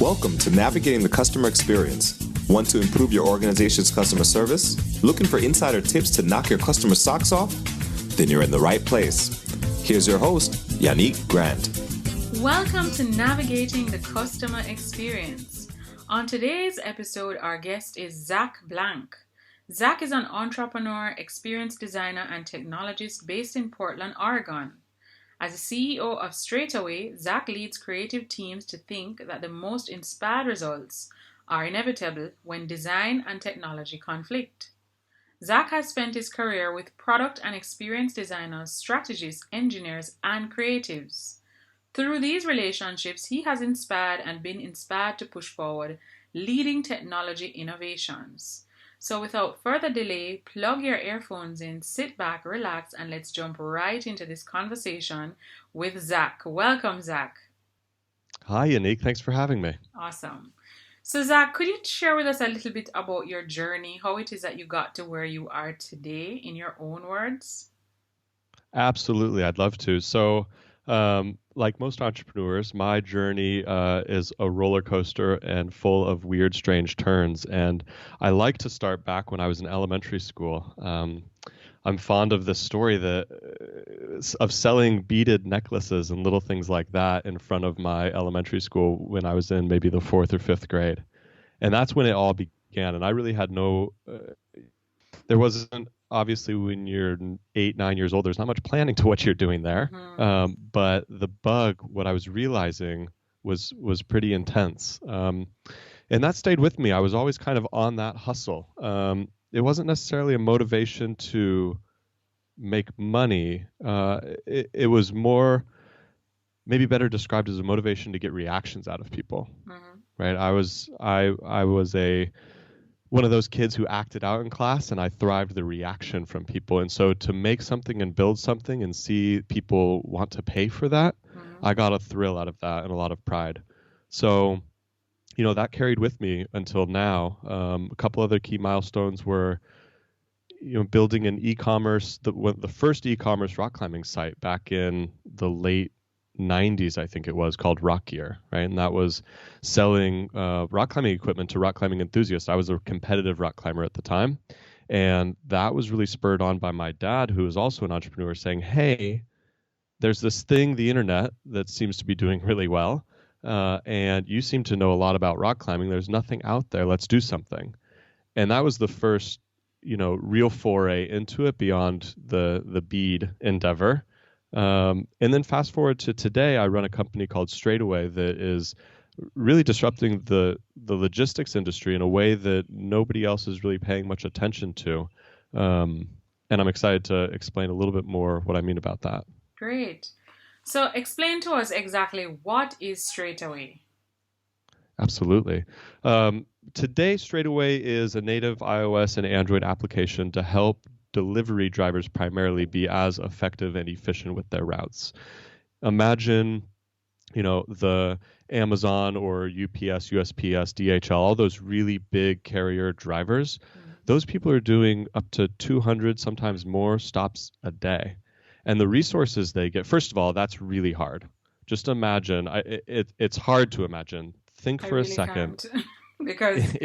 Welcome to Navigating the Customer Experience. Want to improve your organization's customer service? Looking for insider tips to knock your customer socks off? Then you're in the right place. Here's your host, Yannick Grant. Welcome to Navigating the Customer Experience. On today's episode, our guest is Zack Blank. Zack is an entrepreneur, experienced designer, and technologist based in Portland, Oregon. As the CEO of Straightaway, Zack leads creative teams to think that the most inspired results are inevitable when design and technology conflict. Zack has spent his career with product and experience designers, strategists, engineers, and creatives. Through these relationships, he has inspired and been inspired to push forward leading technology innovations. So without further delay, plug your earphones in, sit back, relax, and let's jump right into this conversation with Zack. Welcome, Zack. Hi, Yannick. Thanks for having me. Awesome. So, Zack, could you share with us a little bit about your journey, how it is that you got to where you are today, in your own words? Absolutely. I'd love to. So, like most entrepreneurs, my journey is a roller coaster and full of weird, strange turns. And I like to start back when I was in elementary school. I'm fond of this story of selling beaded necklaces and little things like that in front of my elementary school when I was in maybe the 4th or 5th grade. And that's when it all began. And I really had there wasn't, obviously when you're 8, 9 years old, there's not much planning to what you're doing there. Mm-hmm. But the bug, what I was realizing was pretty intense. And that stayed with me. I was always kind of on that hustle. It wasn't necessarily a motivation to make money. It was more, maybe better described as a motivation to get reactions out of people. Mm-hmm. Right? I was one of those kids who acted out in class, and I thrived the reaction from people. And so to make something and build something and see people want to pay for that, mm-hmm. I got a thrill out of that and a lot of pride. So, that carried with me until now. A couple other key milestones were, building an e-commerce, the first e-commerce rock climbing site back in the late 90s, I think it was, called Rock Gear, right? And that was selling rock climbing equipment to rock climbing enthusiasts. I was a competitive rock climber at the time. And that was really spurred on by my dad, who was also an entrepreneur, saying, hey, there's this thing, the internet, that seems to be doing really well. And you seem to know a lot about rock climbing. There's nothing out there. Let's do something. And that was the first, real foray into it beyond the bead endeavor. And then fast forward to today, I run a company called Straightaway that is really disrupting the logistics industry in a way that nobody else is really paying much attention to. And I'm excited to explain a little bit more what I mean about that. Great. So explain to us exactly what is Straightaway. Absolutely. Today, Straightaway is a native iOS and Android application to help delivery drivers primarily be as effective and efficient with their routes. Imagine, the Amazon or UPS, USPS, DHL, all those really big carrier drivers. Mm-hmm. Those people are doing up to 200, sometimes more stops a day. And the resources they get, first of all, that's really hard. Just imagine, it's hard to imagine. Think for a second. Because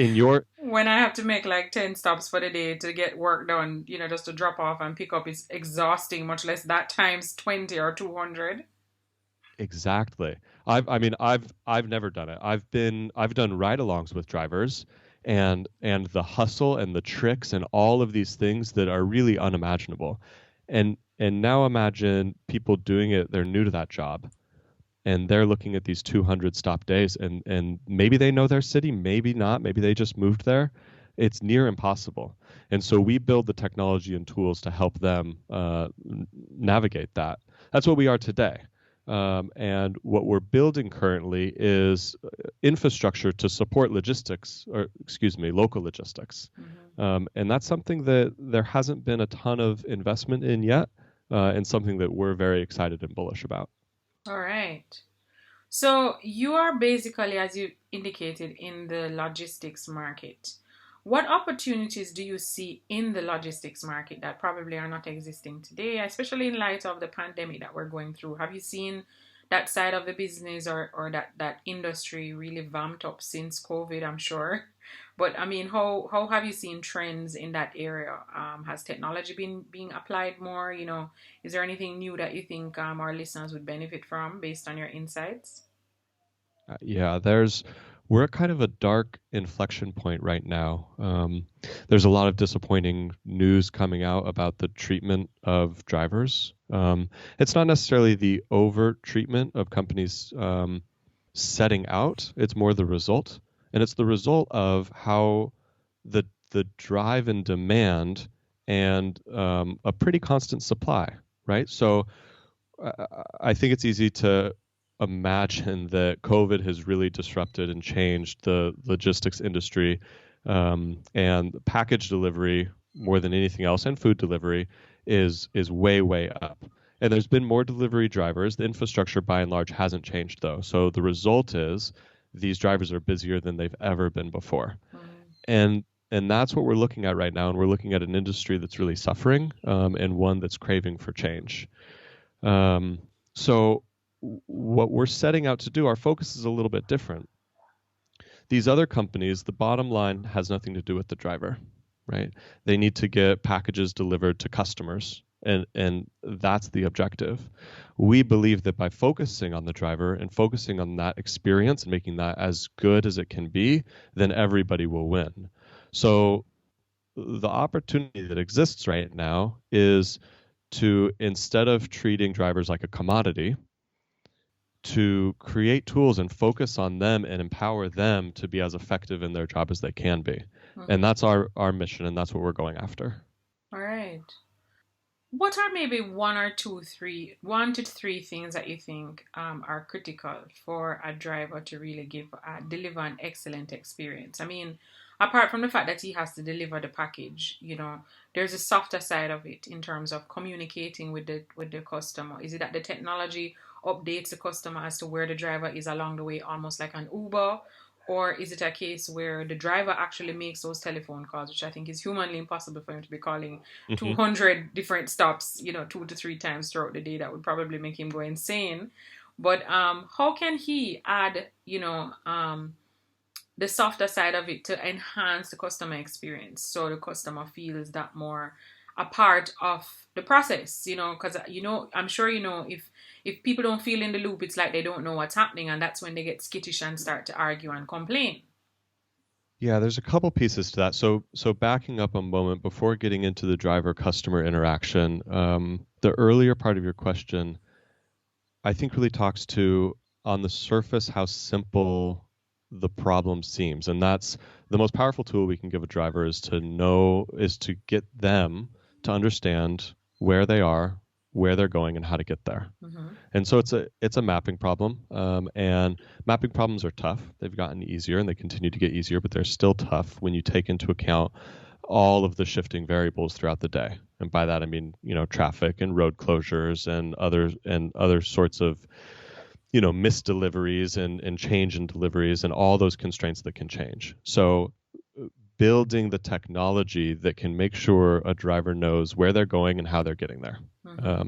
when I have to make like 10 stops for the day to get work done, just to drop off and pick up is exhausting, much less that times 20 or 200. Exactly. I've never done it. I've done ride-alongs with drivers and the hustle and the tricks and all of these things that are really unimaginable. And now imagine people doing it, they're new to that job. And they're looking at these 200 stop days, and maybe they know their city, maybe not, maybe they just moved there. It's near impossible. And so we build the technology and tools to help them navigate that. That's what we are today. And what we're building currently is infrastructure to support local logistics. Mm-hmm. And that's something that there hasn't been a ton of investment in yet, and something that we're very excited and bullish about. All right. So you are basically, as you indicated, in the logistics market. What opportunities do you see in the logistics market that probably are not existing today, especially in light of the pandemic that we're going through? Have you seen that side of the business or that industry really vamped up since COVID, I'm sure. But I mean, how have you seen trends in that area? Has technology been being applied more? Is there anything new that you think our listeners would benefit from based on your insights? Yeah, we're at kind of a dark inflection point right now. There's a lot of disappointing news coming out about the treatment of drivers. It's not necessarily the overt treatment of companies setting out, it's more the result. And it's the result of how the drive and demand and a pretty constant supply, right? So I think it's easy to imagine that COVID has really disrupted and changed the logistics industry, and package delivery more than anything else, and food delivery is way up. And there's been more delivery drivers. The infrastructure, by and large, hasn't changed though. So the result is these drivers are busier than they've ever been before, and that's what we're looking at right now. And we're looking at an industry that's really suffering, and one that's craving for change. So what we're setting out to do, our focus is a little bit different. These other companies, the bottom line has nothing to do with the driver, right? They need to get packages delivered to customers, and that's the objective. We believe that by focusing on the driver and focusing on that experience and making that as good as it can be, then everybody will win. So the opportunity that exists right now is to, instead of treating drivers like a commodity, to create tools and focus on them and empower them to be as effective in their job as they can be. And that's our mission, and that's what we're going after. All right. What are maybe one to three things that you think are critical for a driver to really deliver an excellent experience? I mean, apart from the fact that he has to deliver the package, there's a softer side of it in terms of communicating with the customer. Is it that the technology updates the customer as to where the driver is along the way, almost like an Uber? Or is it a case where the driver actually makes those telephone calls, which I think is humanly impossible for him to be calling 200 different stops, 2 to 3 times throughout the day? That would probably make him go insane. But how can he add, the softer side of it to enhance the customer experience so the customer feels that more a part of the process, because I'm sure if people don't feel in the loop, it's like they don't know what's happening, and that's when they get skittish and start to argue and complain. Yeah, there's a couple pieces to that. So backing up a moment before getting into the driver customer interaction, the earlier part of your question, I think really talks to, on the surface, how simple the problem seems. And that's the most powerful tool we can give a driver, is to get them to understand where they are, where they're going, and how to get there. And so it's a mapping problem, and mapping problems are tough. They've gotten easier and they continue to get easier, but they're still tough when you take into account all of the shifting variables throughout the day. And by that I mean, traffic and road closures and other sorts of missed deliveries and change in deliveries and all those constraints that can change. So building the technology that can make sure a driver knows where they're going and how they're getting there.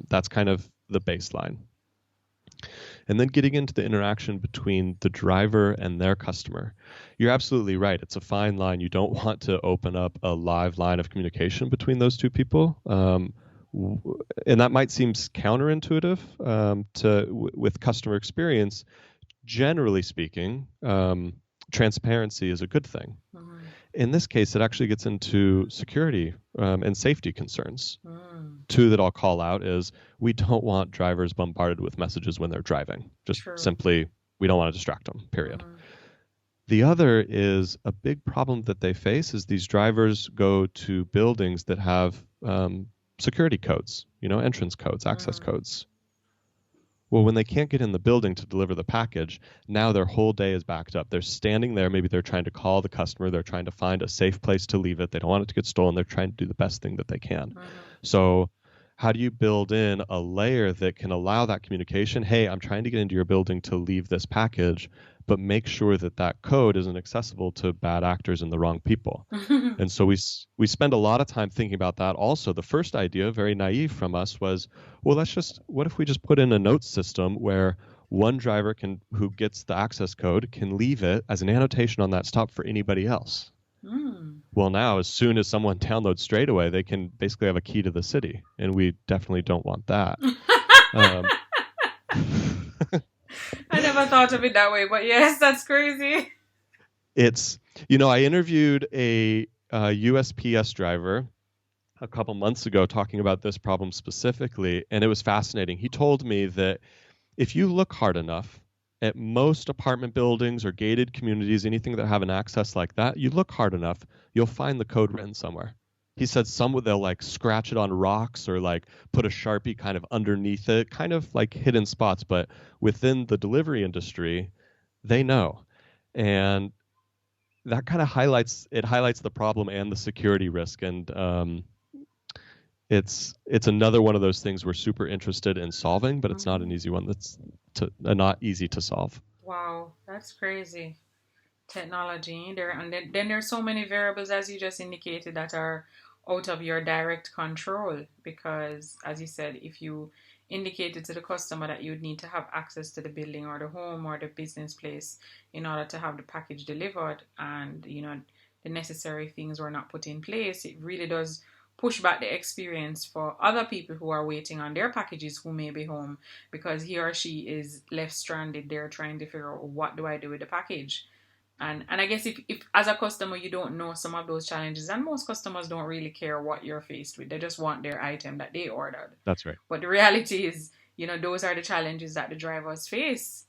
That's kind of the baseline. And then getting into the interaction between the driver and their customer. You're absolutely right. It's a fine line. You don't want to open up a live line of communication between those two people. And that might seem counterintuitive with customer experience. Generally speaking, transparency is a good thing. In this case, it actually gets into security and safety concerns. Two that I'll call out is, we don't want drivers bombarded with messages when they're driving. Just simply, we don't want to distract them, period. The other is, a big problem that they face is these drivers go to buildings that have security codes, entrance codes, access codes. Well, when they can't get in the building to deliver the package, now their whole day is backed up. They're standing there. Maybe they're trying to call the customer. They're trying to find a safe place to leave it. They don't want it to get stolen. They're trying to do the best thing that they can. So how do you build in a layer that can allow that communication? Hey, I'm trying to get into your building to leave this package, but make sure that that code isn't accessible to bad actors and the wrong people. And so we spend a lot of time thinking about that. Also, the first idea, very naive from us, was, well, what if we just put in a notes system where one driver who gets the access code can leave it as an annotation on that stop for anybody else. Well, now, as soon as someone downloads Straightaway, they can basically have a key to the city, and we definitely don't want that. I never thought of it that way, but yes, that's crazy. It's, I interviewed a USPS driver a couple months ago talking about this problem specifically, and it was fascinating. He told me that if you look hard enough at most apartment buildings or gated communities, anything that have an access like that, you look hard enough, you'll find the code written somewhere. He said they'll like scratch it on rocks or like put a Sharpie kind of underneath it, kind of like hidden spots. But within the delivery industry, they know. And that kind of highlights the problem and the security risk. And it's another one of those things we're super interested in solving, but it's not an easy one. That's not easy to solve. Wow, that's crazy. Technology there, and then there's so many variables, as you just indicated, that are out of your direct control, because as you said, if you indicated to the customer that you would need to have access to the building or the home or the business place in order to have the package delivered, and the necessary things were not put in place, it really does push back the experience for other people who are waiting on their packages who may be home, because he or she is left stranded there trying to figure out, what do I do with the package? And I guess if as a customer you don't know some of those challenges, and most customers don't really care what you're faced with, they just want their item that they ordered. That's right. But the reality is, those are the challenges that the drivers face.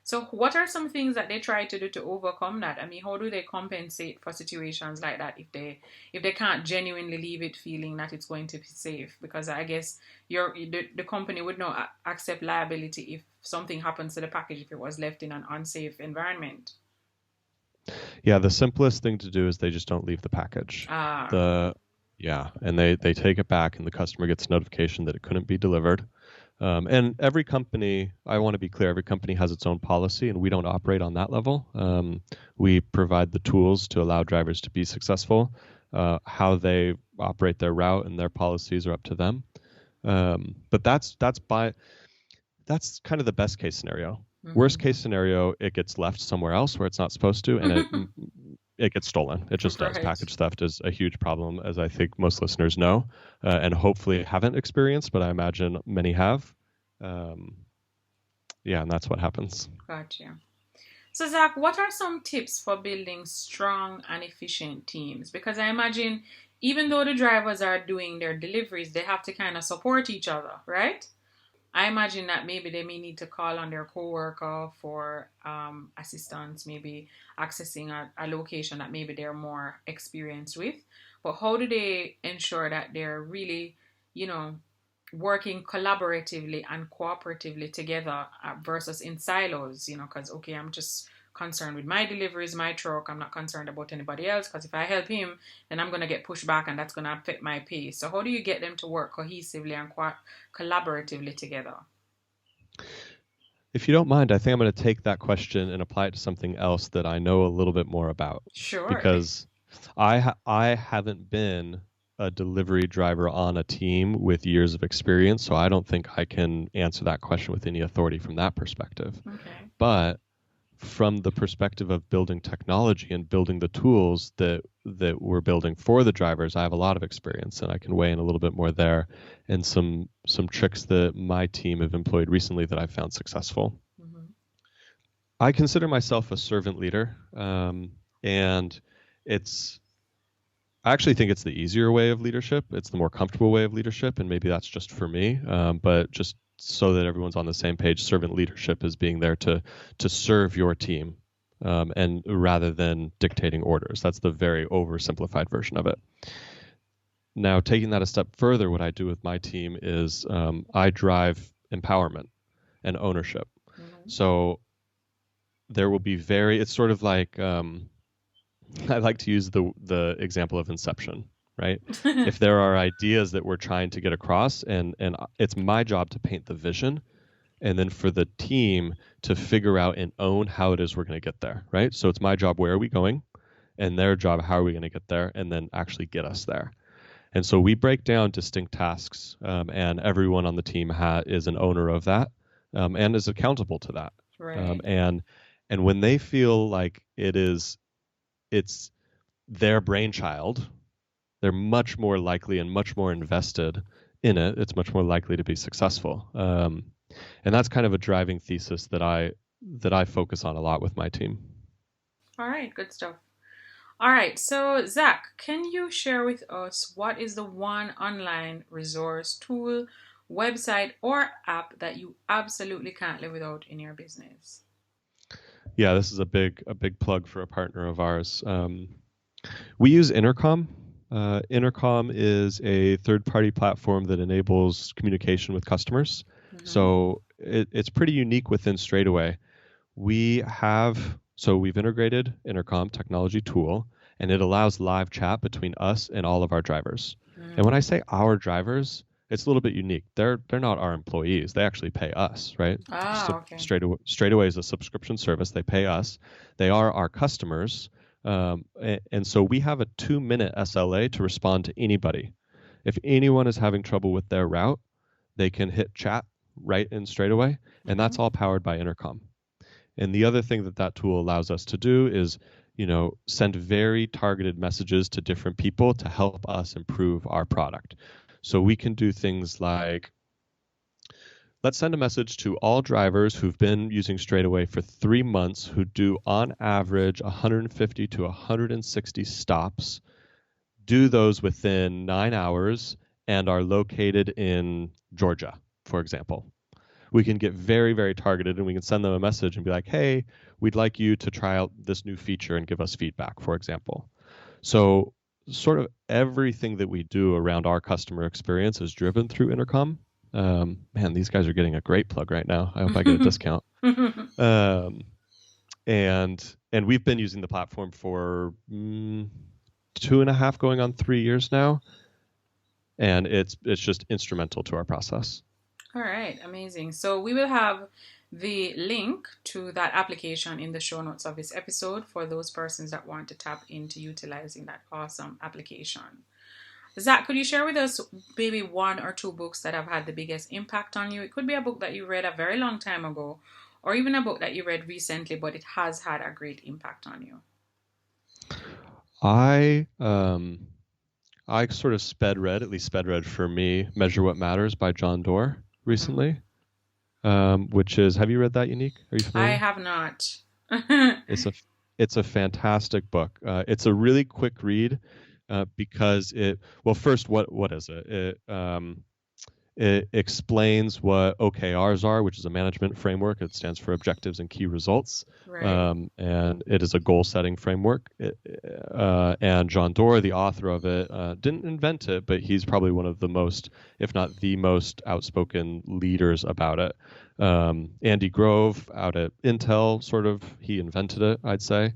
So what are some things that they try to do to overcome that? I mean, how do they compensate for situations like that if they can't genuinely leave it feeling that it's going to be safe? Because I guess the company would not accept liability if something happens to the package if it was left in an unsafe environment. Yeah, the simplest thing to do is they just don't leave the package. And they take it back, and the customer gets notification that it couldn't be delivered. And every company, I want to be clear, every company has its own policy, and we don't operate on that level. We provide the tools to allow drivers to be successful. How they operate their route and their policies are up to them. But that's kind of the best case scenario. Worst case scenario, it gets left somewhere else where it's not supposed to, and it gets stolen. It just does. Package theft is a huge problem, as I think most listeners know, and hopefully haven't experienced, but I imagine many have. And that's what happens. Gotcha. So Zach, what are some tips for building strong and efficient teams? Because I imagine even though the drivers are doing their deliveries, they have to kind of support each other, right? I imagine that maybe they may need to call on their coworker for assistance, maybe accessing a location that maybe they're more experienced with. But how do they ensure that they're really, working collaboratively and cooperatively together versus in silos? Because, I'm just concerned with my deliveries, my truck. I'm not concerned about anybody else, because if I help him, then I'm going to get pushed back, and that's going to affect my pay. So how do you get them to work cohesively and collaboratively together? If you don't mind, I think I'm going to take that question and apply it to something else that I know a little bit more about. Sure. Because I haven't been a delivery driver on a team with years of experience, so I don't think I can answer that question with any authority from that perspective. Okay. But from the perspective of building technology and building the tools that we're building for the drivers, I have a lot of experience, and I can weigh in a little bit more there, and some tricks that my team have employed recently that I've found successful. I consider myself a servant leader, and I actually think it's the easier way of leadership. It's the more comfortable way of leadership, and maybe that's just for me, but just so that everyone's on the same page, servant leadership is being there to serve your team, and rather than dictating orders. That's the very oversimplified version of it. Now, taking that a step further, what I do with my team is I drive empowerment and ownership. So there will be it's sort of like, I like to use the example of Inception. Right? If there are ideas that we're trying to get across, and it's my job to paint the vision, and then for the team to figure out and own how it is we're going to get there, right? So it's my job, where are we going? And their job, how are we going to get there? And then actually get us there. And so we break down distinct tasks, and everyone on the team is an owner of that. and is accountable to that. Right. And when they feel like it's their brainchild, they're much more likely and much more invested in it. It's much more likely to be successful. And that's kind of a driving thesis that I focus on a lot with my team. All right, good stuff. All right, so Zack, can you share with us what is the one online resource, tool, website, or app that you absolutely can't live without in your business? Yeah, this is a big plug for a partner of ours. We use Intercom. Intercom is a third-party platform that enables communication with customers. Mm-hmm. So it's pretty unique within Straightaway. We've integrated Intercom technology tool, and it allows live chat between us and all of our drivers. Mm-hmm. And when I say our drivers, it's a little bit unique. They're not our employees. They actually pay us, right? Okay. Straightaway is a subscription service. They pay us. They are our customers. And so we have a 2-minute SLA to respond to anybody. If anyone is having trouble with their route, they can hit chat right in Straightaway, and that's all powered by Intercom. And the other thing that tool allows us to do is, send very targeted messages to different people to help us improve our product. So we can do things like, let's send a message to all drivers who've been using Straightaway for 3 months, who do on average 150 to 160 stops, do those within 9 hours, and are located in Georgia, for example. We can get very, very targeted, and we can send them a message and be like, hey, we'd like you to try out this new feature and give us feedback, for example. So sort of everything that we do around our customer experience is driven through Intercom. Man, these guys are getting a great plug right now. I hope I get a discount. And we've been using the platform for 2.5 going on 3 years now, and it's just instrumental to our process. All right, amazing. So we will have the link to that application in the show notes of this episode for those persons that want to tap into utilizing that awesome application. Zack, could you share with us maybe 1 or 2 books that have had the biggest impact on you? It could be a book that you read a very long time ago, or even a book that you read recently, but it has had a great impact on you. I sort of sped read for me, Measure What Matters by John Doerr recently, which is, have you read that, Unique? Are you familiar? I have not. It's a fantastic book. It's a really quick read because first, what is it? It explains what OKRs are, which is a management framework. It stands for Objectives and Key Results. Right. And it is a goal-setting framework. And John Doerr, the author of it, didn't invent it, but he's probably one of the most, if not the most, outspoken leaders about it. Andy Grove out at Intel, he invented it, I'd say.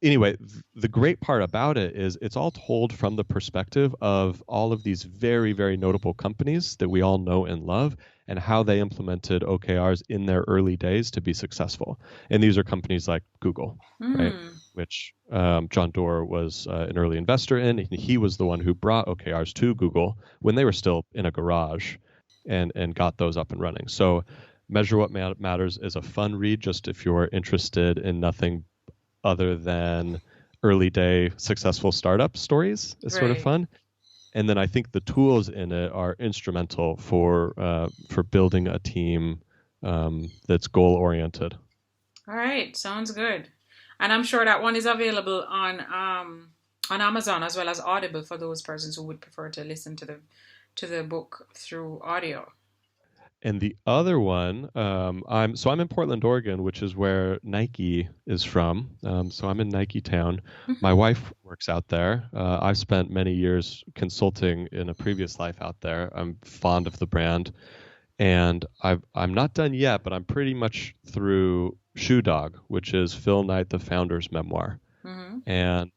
Anyway, the great part about it is it's all told from the perspective of all of these very, very notable companies that we all know and love, and how they implemented OKRs in their early days to be successful. And these are companies like Google, right? Which John Doerr was an early investor in. He was the one who brought OKRs to Google when they were still in a garage, and got those up and running. So Measure What Matters is a fun read, just if you're interested in nothing other than early day successful startup stories. It's sort of fun. And then I think the tools in it are instrumental for building a team that's goal oriented. All right, sounds good. And I'm sure that one is available on Amazon as well as Audible for those persons who would prefer to listen to the book through audio. And the other one, I'm in Portland, Oregon, which is where Nike is from. So I'm in Nike Town. My wife works out there. I've spent many years consulting in a previous life out there. I'm fond of the brand, and I'm not done yet, but I'm pretty much through Shoe Dog, which is Phil Knight, the founder's memoir. And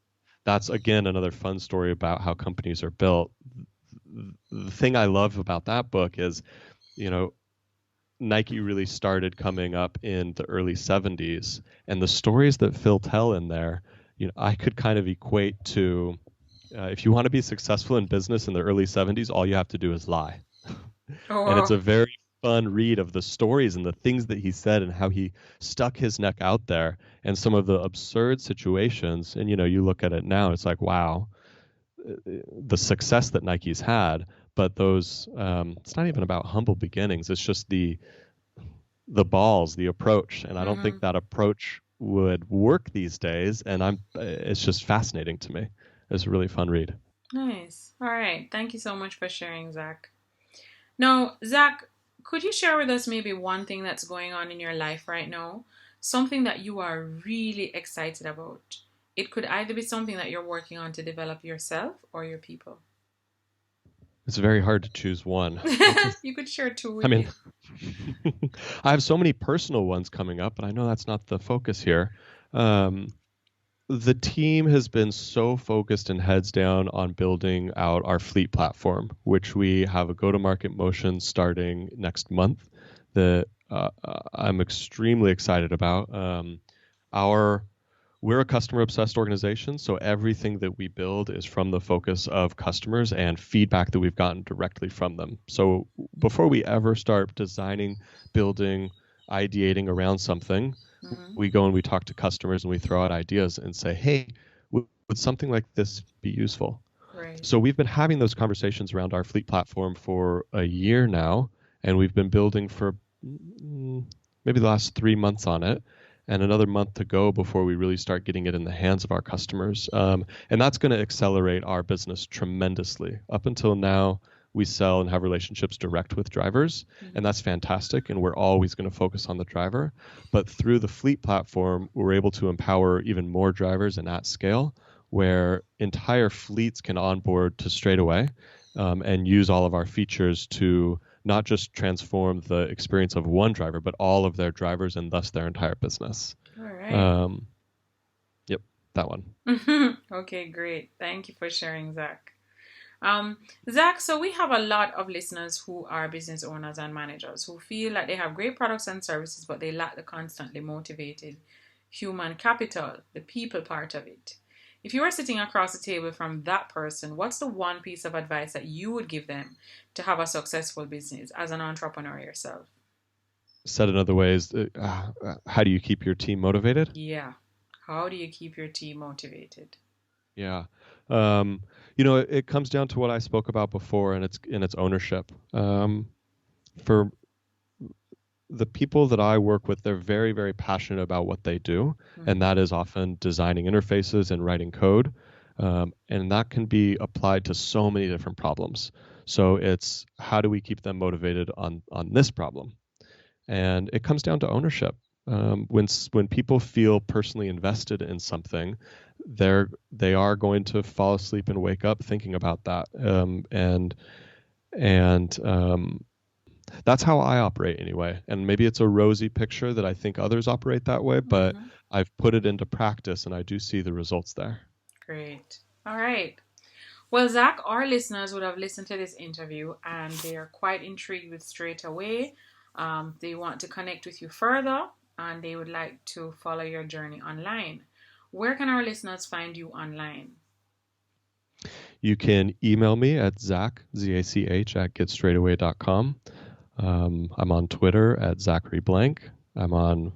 that's, again, another fun story about how companies are built. The thing I love about that book is, Nike really started coming up in the early 70s, and the stories that Phil tell in there, I could kind of equate to, if you want to be successful in business in the early 70s, all you have to do is lie. Oh, wow. And it's a very fun read of the stories and the things that he said and how he stuck his neck out there and some of the absurd situations. And, you look at it now, it's like, wow, the success that Nike's had, but those, it's not even about humble beginnings. It's just the balls, the approach. And I don't think that approach would work these days. And it's just fascinating to me. It's a really fun read. Nice. All right. Thank you so much for sharing, Zach. Now, Zach, could you share with us maybe one thing that's going on in your life right now? Something that you are really excited about. It could either be something that you're working on to develop yourself or your people. It's very hard to choose one. You could share two with I mean, me. I have so many personal ones coming up, but I know that's not the focus here. The team has been so focused and heads down on building out our fleet platform, which we have a go-to-market motion starting next month that I'm extremely excited about. We're a customer-obsessed organization, so everything that we build is from the focus of customers and feedback that we've gotten directly from them. So before we ever start designing, building, ideating around something, we go and we talk to customers and we throw out ideas and say, hey, would something like this be useful? Right. So we've been having those conversations around our fleet platform for a year now, and we've been building for maybe the last 3 months on it, and another month to go before we really start getting it in the hands of our customers. And that's going to accelerate our business tremendously. Up until now, we sell and have relationships direct with drivers, and that's fantastic, and we're always going to focus on the driver. But through the fleet platform, we're able to empower even more drivers and at scale, where entire fleets can onboard to Straightaway and use all of our features to not just transform the experience of one driver, but all of their drivers and thus their entire business. All right. Yep, that one. Okay, great. Thank you for sharing, Zach. Zach, so we have a lot of listeners who are business owners and managers who feel like they have great products and services, but they lack the constantly motivated human capital, the people part of it. If you were sitting across the table from that person, what's the one piece of advice that you would give them to have a successful business as an entrepreneur yourself? Said in other ways, how do you keep your team motivated? Yeah. How do you keep your team motivated? Yeah. It comes down to what I spoke about before, and it's ownership. For the people that I work with, they're very, very passionate about what they do, and that is often designing interfaces and writing code. And that can be applied to so many different problems. So it's how do we keep them motivated on this problem? And it comes down to ownership. When people feel personally invested in something, they are going to fall asleep and wake up thinking about that. That's how I operate anyway. And maybe it's a rosy picture that I think others operate that way, but I've put it into practice and I do see the results there. Great. All right. Well, Zach, our listeners would have listened to this interview and they are quite intrigued with Straightaway. They want to connect with you further and they would like to follow your journey online. Where can our listeners find you online? You can email me at Zack, Zach, at getstraightaway.com. I'm on Twitter at Zachary Blank. I'm on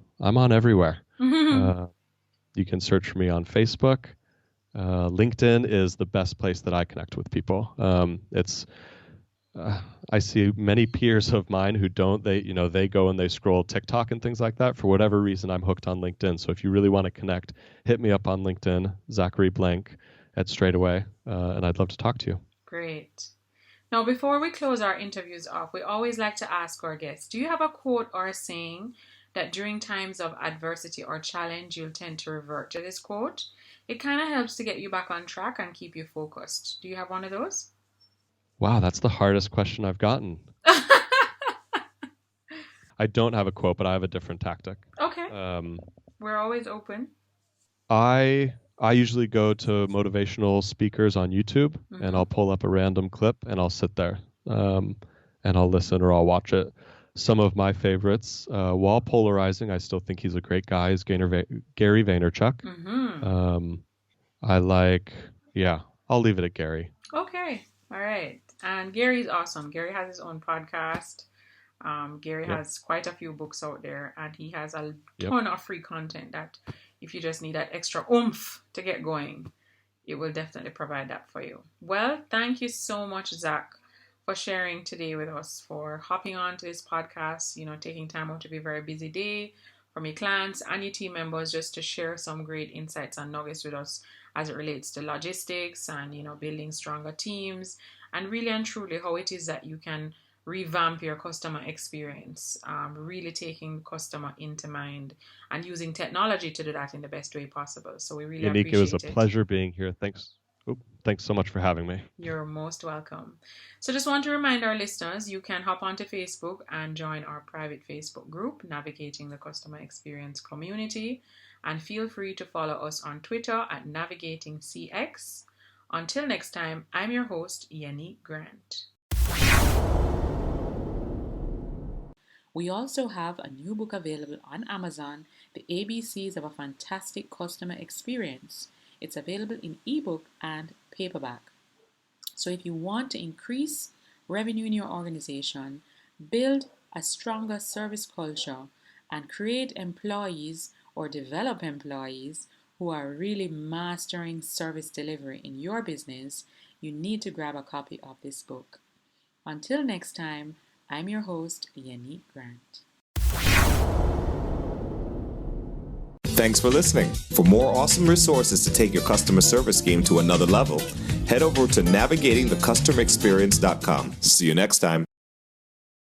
everywhere. You can search for me on Facebook. LinkedIn is the best place that I connect with people. I see many peers of mine who don't. They go and they scroll TikTok and things like that. For whatever reason, I'm hooked on LinkedIn. So if you really want to connect, hit me up on LinkedIn, Zachary Blank at Straightaway, and I'd love to talk to you. Great. Now, before we close our interviews off, we always like to ask our guests, do you have a quote or a saying that during times of adversity or challenge, you'll tend to revert to this quote? It kind of helps to get you back on track and keep you focused. Do you have one of those? Wow, that's the hardest question I've gotten. I don't have a quote, but I have a different tactic. Okay. We're always open. I usually go to motivational speakers on YouTube and I'll pull up a random clip and I'll sit there and I'll listen or I'll watch it. Some of my favorites, while polarizing, I still think he's a great guy, is Gary Vaynerchuk. I'll leave it at Gary. Okay. All right. And Gary's awesome. Gary has his own podcast. Gary Yep. has quite a few books out there, and he has a ton of free content that if you just need that extra oomph to get going, it will definitely provide that for you. Well, thank you so much, Zack, for sharing today with us, for hopping on to this podcast, taking time out to be a very busy day from your clients and your team members just to share some great insights and nuggets with us as it relates to logistics and, building stronger teams and really and truly how it is that you can revamp your customer experience, really taking the customer into mind and using technology to do that in the best way possible. So we really Unique, appreciate it was a pleasure being here. Thanks so much for having me. You're most welcome. So just want to remind our listeners, you can hop onto Facebook and join our private Facebook group, Navigating the Customer Experience Community. And feel free to follow us on Twitter at NavigatingCX. Until next time, I'm your host, Yenny Grant. We also have a new book available on Amazon, The ABCs of a Fantastic Customer Experience. It's available in ebook and paperback. So if you want to increase revenue in your organization, build a stronger service culture, and create employees or develop employees who are really mastering service delivery in your business, you need to grab a copy of this book. Until next time, I'm your host, Yenny Grant. Thanks for listening. For more awesome resources to take your customer service game to another level, head over to navigatingthecustomerexperience.com. See you next time.